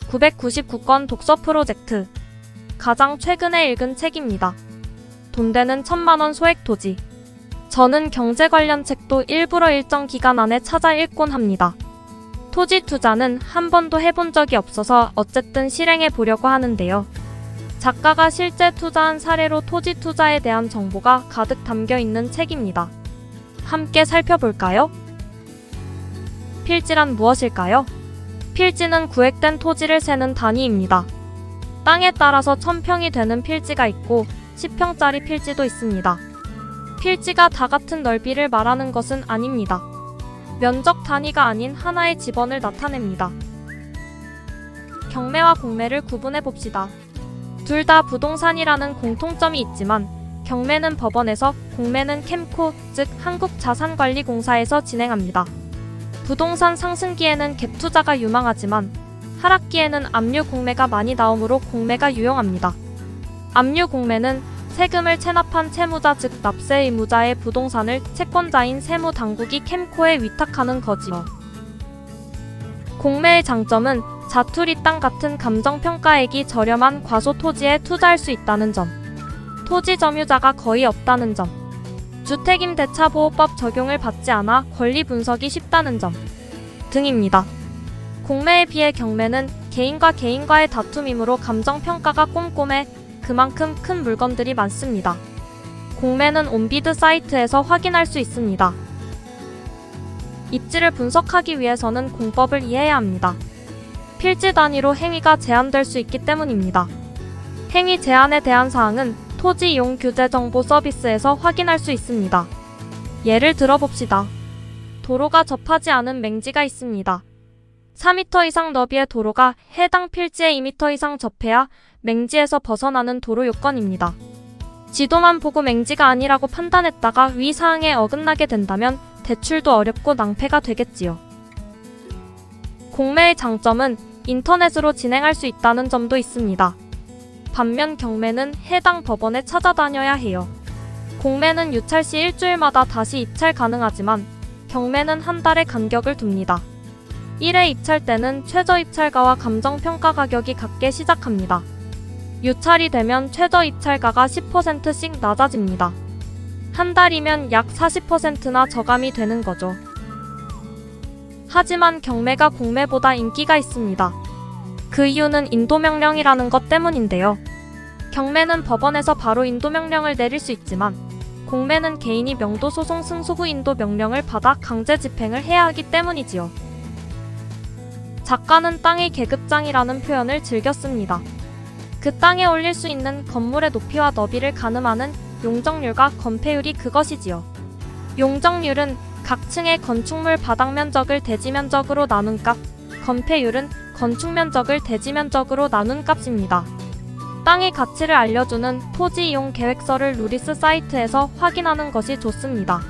999건 독서 프로젝트. 가장 최근에 읽은 책입니다. 돈 되는 1000만원 소액 토지. 저는 경제 관련 책도 일부러 일정 기간 안에 찾아 읽곤 합니다. 토지 투자는 한 번도 해본 적이 없어서 어쨌든 실행해 보려고 하는데요. 작가가 실제 투자한 사례로 토지 투자에 대한 정보가 가득 담겨 있는 책입니다. 함께 살펴볼까요? 필지란 무엇일까요? 필지는 구획된 토지를 세는 단위입니다. 땅에 따라서 1000평이 되는 필지가 있고 10평짜리 필지도 있습니다. 필지가 다 같은 넓이를 말하는 것은 아닙니다. 면적 단위가 아닌 하나의 지번을 나타냅니다. 경매와 공매를 구분해 봅시다. 둘 다 부동산이라는 공통점이 있지만 경매는 법원에서, 공매는 캠코, 즉 한국자산관리공사에서 진행합니다. 부동산 상승기에는 갭 투자가 유망하지만 하락기에는 압류 공매가 많이 나오므로 공매가 유용합니다. 압류 공매는 세금을 체납한 채무자, 즉 납세 의무자의 부동산을 채권자인 세무당국이 캠코에 위탁하는 거지요. 공매의 장점은 자투리 땅 같은 감정평가액이 저렴한 과소 토지에 투자할 수 있다는 점, 토지 점유자가 거의 없다는 점, 주택임대차보호법 적용을 받지 않아 권리 분석이 쉽다는 점 등입니다. 공매에 비해 경매는 개인과 개인과의 다툼이므로 감정평가가 꼼꼼해 그만큼 큰 물건들이 많습니다. 공매는 온비드 사이트에서 확인할 수 있습니다. 입지를 분석하기 위해서는 공법을 이해해야 합니다. 필지 단위로 행위가 제한될 수 있기 때문입니다. 행위 제한에 대한 사항은 토지 이용 규제 정보 서비스에서 확인할 수 있습니다. 예를 들어 봅시다. 도로가 접하지 않은 맹지가 있습니다. 4m 이상 너비의 도로가 해당 필지에 2m 이상 접해야 맹지에서 벗어나는 도로 요건입니다. 지도만 보고 맹지가 아니라고 판단했다가 위 사항에 어긋나게 된다면 대출도 어렵고 낭패가 되겠지요. 공매의 장점은 인터넷으로 진행할 수 있다는 점도 있습니다. 반면 경매는 해당 법원에 찾아다녀야 해요. 공매는 유찰 시 일주일마다 다시 입찰 가능하지만 경매는 한 달의 간격을 둡니다. 1회 입찰 때는 최저 입찰가와 감정평가 가격이 같게 시작합니다. 유찰이 되면 최저 입찰가가 10%씩 낮아집니다. 한 달이면 약 40%나 저감이 되는 거죠. 하지만 경매가 공매보다 인기가 있습니다. 그 이유는 인도명령이라는 것 때문인데요. 경매는 법원에서 바로 인도명령을 내릴 수 있지만 공매는 개인이 명도소송 승소 후 인도명령을 받아 강제 집행을 해야 하기 때문이지요. 작가는 땅의 계급장이라는 표현을 즐겼습니다. 그 땅에 올릴 수 있는 건물의 높이와 너비를 가늠하는 용적률과 건폐율이 그것이지요. 용적률은 각 층의 건축물 바닥 면적을 대지 면적으로 나눈 값, 건폐율은 건축 면적을 대지 면적으로 나눈 값입니다. 땅의 가치를 알려주는 토지 이용 계획서를 루리스 사이트에서 확인하는 것이 좋습니다.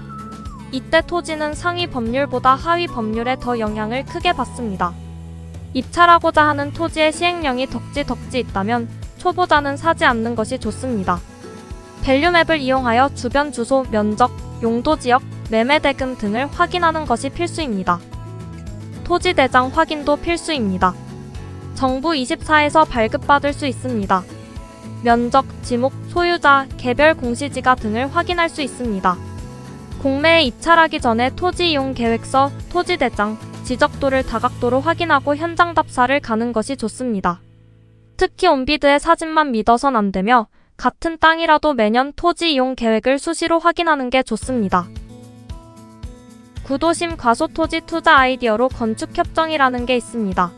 이때 토지는 상위 법률보다 하위 법률에 더 영향을 크게 받습니다. 입찰하고자 하는 토지의 시행령이 덕지 있다면 초보자는 사지 않는 것이 좋습니다. 밸류맵을 이용하여 주변 주소, 면적, 용도지역, 매매대금 등을 확인하는 것이 필수입니다. 토지대장 확인도 필수입니다. 정부 24에서 발급받을 수 있습니다. 면적, 지목, 소유자, 개별 공시지가 등을 확인할 수 있습니다. 공매에 입찰하기 전에 토지 이용 계획서, 토지대장, 지적도를 다각도로 확인하고 현장 답사를 가는 것이 좋습니다. 특히 온비드의 사진만 믿어선 안 되며 같은 땅이라도 매년 토지 이용 계획을 수시로 확인하는 게 좋습니다. 구도심 과소토지 투자 아이디어로 건축협정이라는 게 있습니다.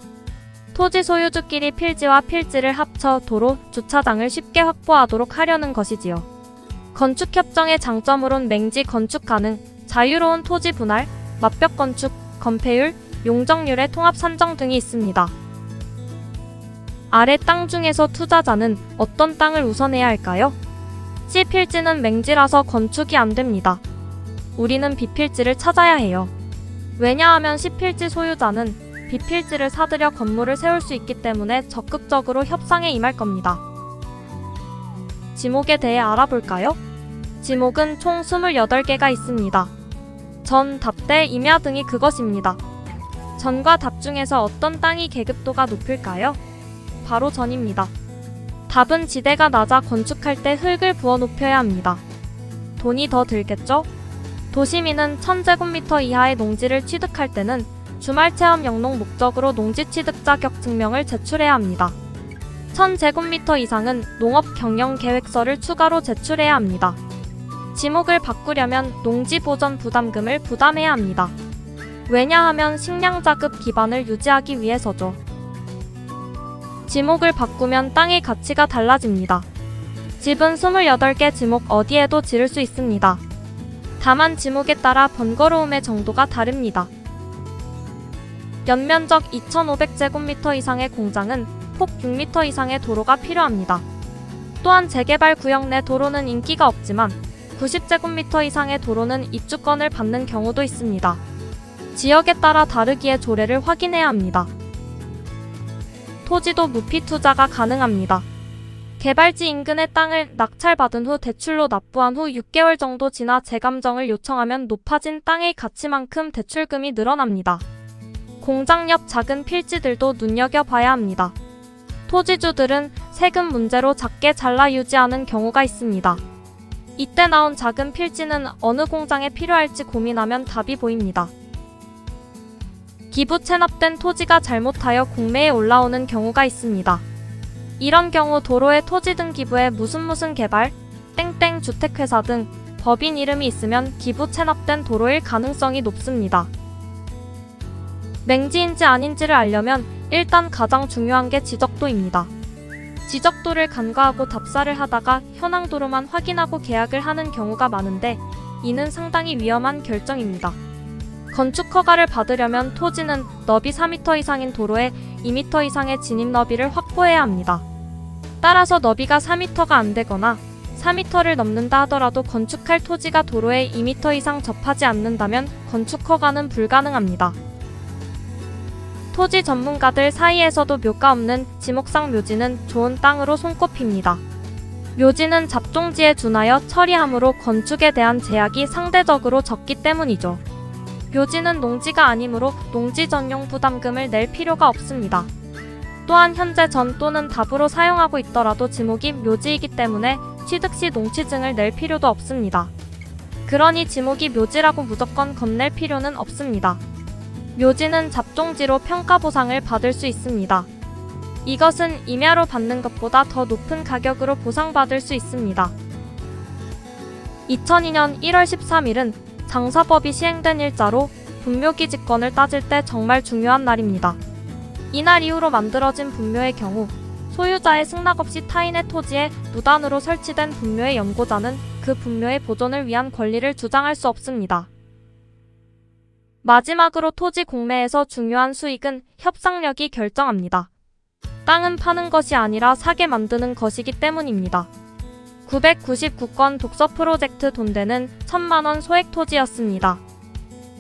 토지 소유주끼리 필지와 필지를 합쳐 도로, 주차장을 쉽게 확보하도록 하려는 것이지요. 건축협정의 장점으론 맹지 건축 가능, 자유로운 토지 분할, 맞벽 건축, 건폐율, 용적률의 통합 산정 등이 있습니다. 아래 땅 중에서 투자자는 어떤 땅을 우선해야 할까요? C 필지는 맹지라서 건축이 안 됩니다. 우리는 B 필지를 찾아야 해요. 왜냐하면 C 필지 소유자는 B 필지를 사들여 건물을 세울 수 있기 때문에 적극적으로 협상에 임할 겁니다. 지목에 대해 알아볼까요? 지목은 총 28개가 있습니다. 전, 답대, 임야 등이 그것입니다. 전과 답 중에서 어떤 땅이 계급도가 높을까요? 바로 전입니다. 답은 지대가 낮아 건축할 때 흙을 부어 높여야 합니다. 돈이 더 들겠죠? 도시민은 1000제곱미터 이하의 농지를 취득할 때는 주말 체험 영농 목적으로 농지 취득 자격 증명을 제출해야 합니다. 1000제곱미터 이상은 농업 경영 계획서를 추가로 제출해야 합니다. 지목을 바꾸려면 농지 보전 부담금을 부담해야 합니다. 왜냐하면 식량자급 기반을 유지하기 위해서죠. 지목을 바꾸면 땅의 가치가 달라집니다. 집은 28개 지목 어디에도 지을 수 있습니다. 다만 지목에 따라 번거로움의 정도가 다릅니다. 연면적 2500제곱미터 이상의 공장은 폭 6m 이상의 도로가 필요합니다. 또한 재개발 구역 내 도로는 인기가 없지만 90제곱미터 이상의 도로는 입주권을 받는 경우도 있습니다. 지역에 따라 다르기에 조례를 확인해야 합니다. 토지도 무피 투자가 가능합니다. 개발지 인근의 땅을 낙찰받은 후 대출로 납부한 후 6개월 정도 지나 재감정을 요청하면 높아진 땅의 가치만큼 대출금이 늘어납니다. 공장 옆 작은 필지들도 눈여겨봐야 합니다. 토지주들은 세금 문제로 작게 잘라 유지하는 경우가 있습니다. 이때 나온 작은 필지는 어느 공장에 필요할지 고민하면 답이 보입니다. 기부 체납된 토지가 잘못하여 공매에 올라오는 경우가 있습니다. 이런 경우 도로에 토지 등 기부에 무슨 개발, 땡땡 주택회사 등 법인 이름이 있으면 기부 체납된 도로일 가능성이 높습니다. 맹지인지 아닌지를 알려면 일단 가장 중요한 게 지적도입니다. 지적도를 간과하고 답사를 하다가 현황 도로만 확인하고 계약을 하는 경우가 많은데 이는 상당히 위험한 결정입니다. 건축 허가를 받으려면 토지는 너비 4m 이상인 도로에 2m 이상의 진입 너비를 확보해야 합니다. 따라서 너비가 4m가 안 되거나 4m를 넘는다 하더라도 건축할 토지가 도로에 2m 이상 접하지 않는다면 건축 허가는 불가능합니다. 토지 전문가들 사이에서도 묘가 없는 지목상 묘지는 좋은 땅으로 손꼽힙니다. 묘지는 잡종지에 준하여 처리하므로 건축에 대한 제약이 상대적으로 적기 때문이죠. 묘지는 농지가 아니므로 농지 전용 부담금을 낼 필요가 없습니다. 또한 현재 전 또는 답으로 사용하고 있더라도 지목이 묘지이기 때문에 취득 시 농취증을 낼 필요도 없습니다. 그러니 지목이 묘지라고 무조건 겁낼 필요는 없습니다. 묘지는 잡종지로 평가 보상을 받을 수 있습니다. 이것은 임야로 받는 것보다 더 높은 가격으로 보상받을 수 있습니다. 2002년 1월 13일은 장사법이 시행된 일자로 분묘기 직권을 따질 때 정말 중요한 날입니다. 이날 이후로 만들어진 분묘의 경우 소유자의 승낙 없이 타인의 토지에 무단으로 설치된 분묘의 연고자는 그 분묘의 보존을 위한 권리를 주장할 수 없습니다. 마지막으로 토지 공매에서 중요한 수익은 협상력이 결정합니다. 땅은 파는 것이 아니라 사게 만드는 것이기 때문입니다. 999건 독서 프로젝트 돈대는 1000만원 소액 토지였습니다.